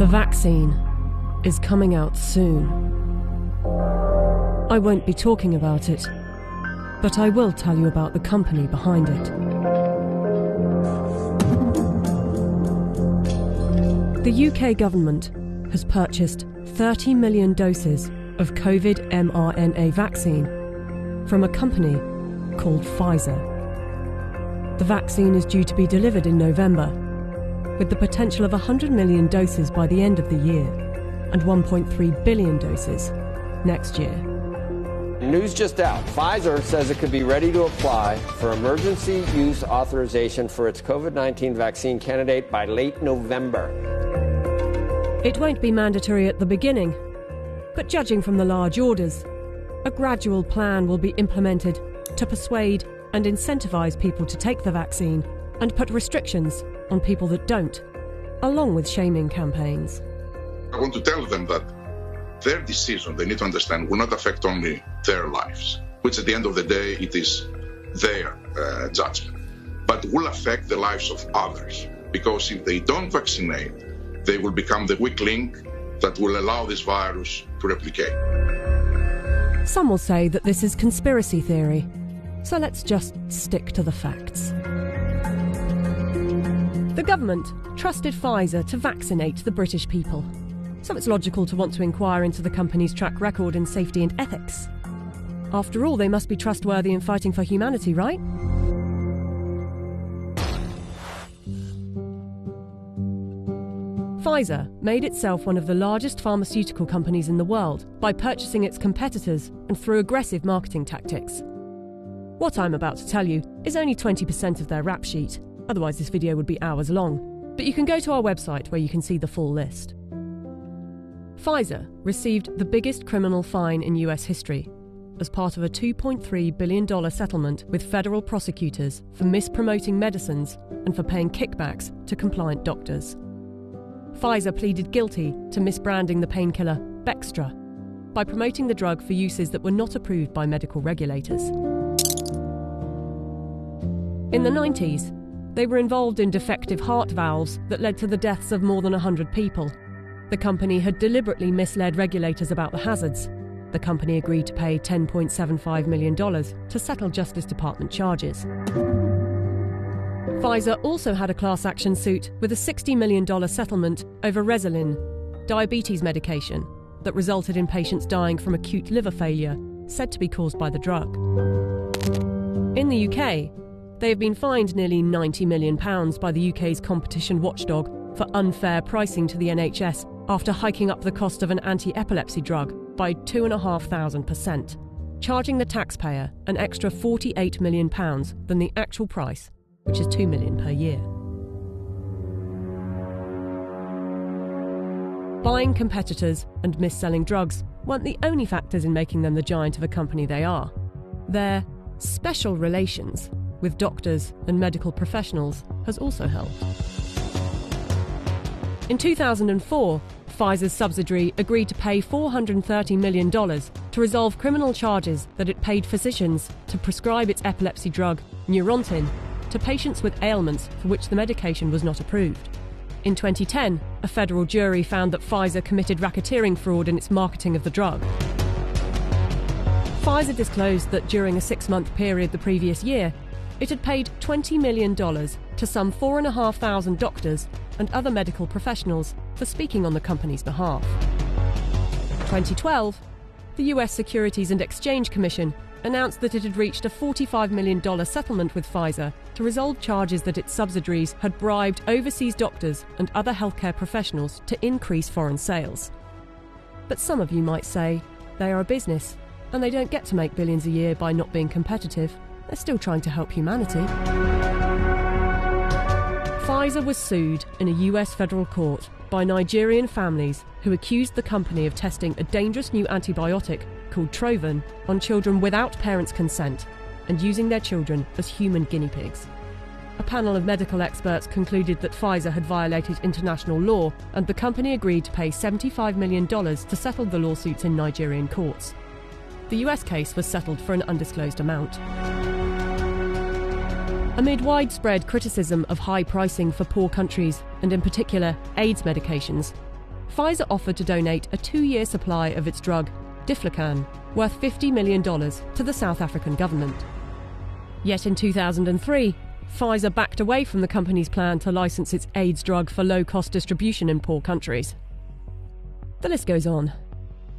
The vaccine is coming out soon. I won't be talking about it, but I will tell you about the company behind it. The UK government has purchased 30 million doses of COVID mRNA vaccine from a company called Pfizer. The vaccine is due to be delivered in November, with the potential of 100 million doses by the end of the year and 1.3 billion doses next year. News just out. Pfizer says it could be ready to apply for emergency use authorization for its COVID-19 vaccine candidate by late November. It won't be mandatory at the beginning, but judging from the large orders, a gradual plan will be implemented to persuade and incentivize people to take the vaccine and put restrictions on people that don't, along with shaming campaigns. I want to tell them that their decision, they need to understand, will not affect only their lives, which at the end of the day, it is their judgment, but will affect the lives of others. Because if they don't vaccinate, they will become the weak link that will allow this virus to replicate. Some will say that this is conspiracy theory, so let's just stick to the facts. The government trusted Pfizer to vaccinate the British people, so it's logical to want to inquire into the company's track record in safety and ethics. After all, they must be trustworthy in fighting for humanity, right? Pfizer made itself one of the largest pharmaceutical companies in the world by purchasing its competitors and through aggressive marketing tactics. What I'm about to tell you is only 20% of their rap sheet, otherwise this video would be hours long, but you can go to our website where you can see the full list. Pfizer received the biggest criminal fine in US history as part of a $2.3 billion settlement with federal prosecutors for mispromoting medicines and for paying kickbacks to compliant doctors. Pfizer pleaded guilty to misbranding the painkiller Bextra by promoting the drug for uses that were not approved by medical regulators. In the 90s, they were involved in defective heart valves that led to the deaths of more than 100 people. The company had deliberately misled regulators about the hazards. The company agreed to pay $10.75 million to settle Justice Department charges. Pfizer also had a class action suit with a $60 million settlement over Resolin, diabetes medication, that resulted in patients dying from acute liver failure, said to be caused by the drug. In the UK, they have been fined nearly £90 million by the UK's competition watchdog for unfair pricing to the NHS after hiking up the cost of an anti-epilepsy drug by 2,500%, charging the taxpayer an extra £48 million than the actual price, which is $2 million per year. Buying competitors and mis-selling drugs weren't the only factors in making them the giant of a company they are. Their special relations with doctors and medical professionals has also helped. In 2004, Pfizer's subsidiary agreed to pay $430 million to resolve criminal charges that it paid physicians to prescribe its epilepsy drug, Neurontin, to patients with ailments for which the medication was not approved. In 2010, a federal jury found that Pfizer committed racketeering fraud in its marketing of the drug. Pfizer disclosed that during a 6-month period the previous year, it had paid $20 million to some 4,500 doctors and other medical professionals for speaking on the company's behalf. In 2012, the US Securities and Exchange Commission announced that it had reached a $45 million settlement with Pfizer to resolve charges that its subsidiaries had bribed overseas doctors and other healthcare professionals to increase foreign sales. But some of you might say they are a business and they don't get to make billions a year by not being competitive. They're still trying to help humanity. Pfizer was sued in a US federal court by Nigerian families who accused the company of testing a dangerous new antibiotic called Trovan on children without parents' consent and using their children as human guinea pigs. A panel of medical experts concluded that Pfizer had violated international law, and the company agreed to pay $75 million to settle the lawsuits in Nigerian courts. The US case was settled for an undisclosed amount. Amid widespread criticism of high pricing for poor countries, and in particular AIDS medications, Pfizer offered to donate a 2-year supply of its drug, Diflucan, worth $50 million to the South African government. Yet in 2003, Pfizer backed away from the company's plan to license its AIDS drug for low-cost distribution in poor countries. The list goes on.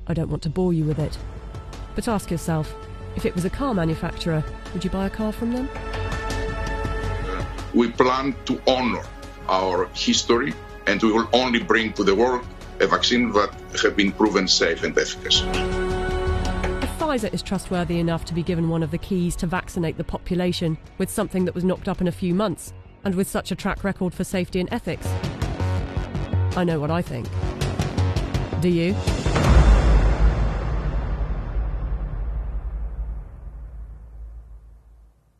I don't want to bore you with it. But ask yourself, if it was a car manufacturer, would you buy a car from them? We plan to honor our history, and we will only bring to the world a vaccine that have been proven safe and efficacious. If Pfizer is trustworthy enough to be given one of the keys to vaccinate the population with something that was knocked up in a few months, and with such a track record for safety and ethics, I know what I think. Do you?